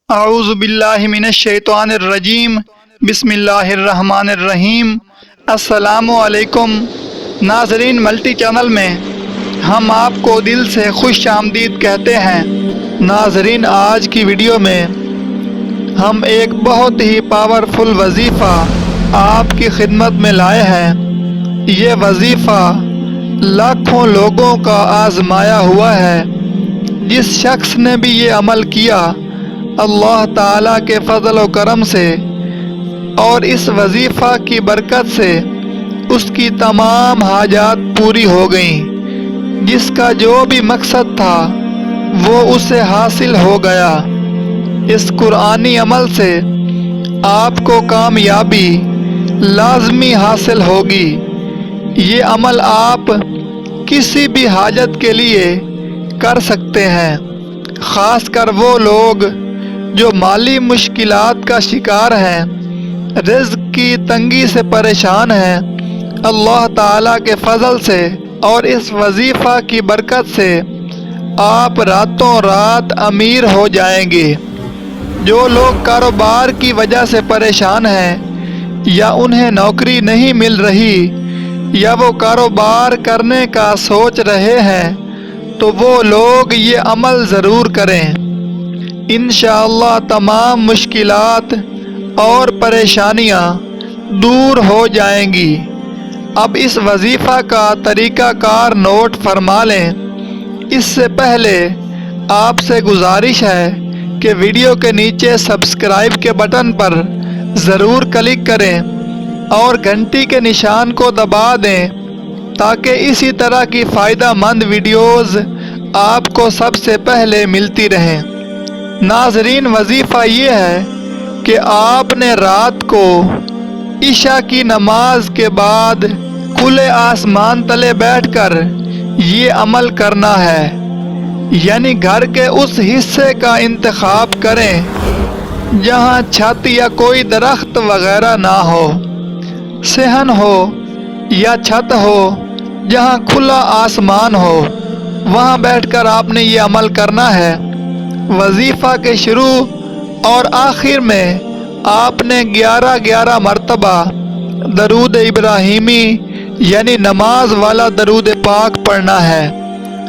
اعوذ باللہ من الشیطان الرجیم بسم اللہ الرحمن الرحیم۔ السلام علیکم ناظرین، ملٹی چینل میں ہم آپ کو دل سے خوش آمدید کہتے ہیں۔ ناظرین، آج کی ویڈیو میں ہم ایک بہت ہی پاورفل وظیفہ آپ کی خدمت میں لائے ہیں۔ یہ وظیفہ لاکھوں لوگوں کا آزمایا ہوا ہے۔ جس شخص نے بھی یہ عمل کیا، اللہ تعالیٰ کے فضل و کرم سے اور اس وظیفہ کی برکت سے اس کی تمام حاجات پوری ہو گئیں۔ جس کا جو بھی مقصد تھا وہ اسے حاصل ہو گیا۔ اس قرآنی عمل سے آپ کو کامیابی لازمی حاصل ہوگی۔ یہ عمل آپ کسی بھی حاجت کے لیے کر سکتے ہیں، خاص کر وہ لوگ جو مالی مشکلات کا شکار ہیں، رزق کی تنگی سے پریشان ہیں۔ اللہ تعالیٰ کے فضل سے اور اس وظیفہ کی برکت سے آپ راتوں رات امیر ہو جائیں گے۔ جو لوگ کاروبار کی وجہ سے پریشان ہیں، یا انہیں نوکری نہیں مل رہی، یا وہ کاروبار کرنے کا سوچ رہے ہیں، تو وہ لوگ یہ عمل ضرور کریں۔ انشاءاللہ تمام مشکلات اور پریشانیاں دور ہو جائیں گی۔ اب اس وظیفہ کا طریقہ کار نوٹ فرما لیں۔ اس سے پہلے آپ سے گزارش ہے کہ ویڈیو کے نیچے سبسکرائب کے بٹن پر ضرور کلک کریں اور گھنٹی کے نشان کو دبا دیں تاکہ اسی طرح کی فائدہ مند ویڈیوز آپ کو سب سے پہلے ملتی رہیں۔ ناظرین، وظیفہ یہ ہے کہ آپ نے رات کو عشاء کی نماز کے بعد کھلے آسمان تلے بیٹھ کر یہ عمل کرنا ہے۔ یعنی گھر کے اس حصے کا انتخاب کریں جہاں چھت یا کوئی درخت وغیرہ نہ ہو، صحن ہو یا چھت ہو جہاں کھلا آسمان ہو، وہاں بیٹھ کر آپ نے یہ عمل کرنا ہے۔ وظیفہ کے شروع اور آخر میں آپ نے 11 مرتبہ درود ابراہیمی یعنی نماز والا درود پاک پڑھنا ہے،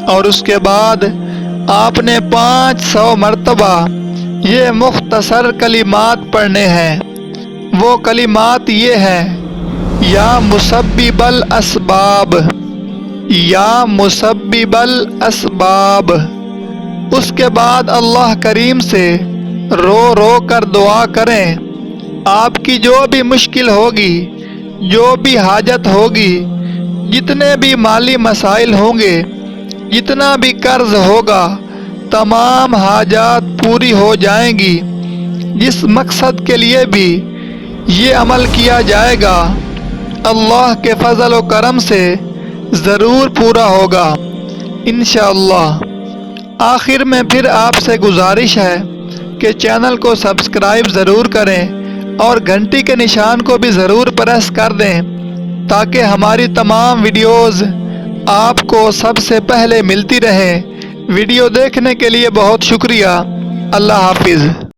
اور اس کے بعد آپ نے 500 مرتبہ یہ مختصر کلمات پڑھنے ہیں۔ وہ کلمات یہ ہیں: یا مسبب الاسباب، یا مسبب الاسباب۔ اس کے بعد اللہ کریم سے رو رو کر دعا کریں۔ آپ کی جو بھی مشکل ہوگی، جو بھی حاجت ہوگی، جتنے بھی مالی مسائل ہوں گے، جتنا بھی قرض ہوگا، تمام حاجات پوری ہو جائیں گی۔ جس مقصد کے لیے بھی یہ عمل کیا جائے گا، اللہ کے فضل و کرم سے ضرور پورا ہوگا انشاءاللہ۔ آخر میں پھر آپ سے گزارش ہے کہ چینل کو سبسکرائب ضرور کریں اور گھنٹی کے نشان کو بھی ضرور پریس کر دیں تاکہ ہماری تمام ویڈیوز آپ کو سب سے پہلے ملتی رہیں۔ ویڈیو دیکھنے کے لیے بہت شکریہ۔ اللہ حافظ۔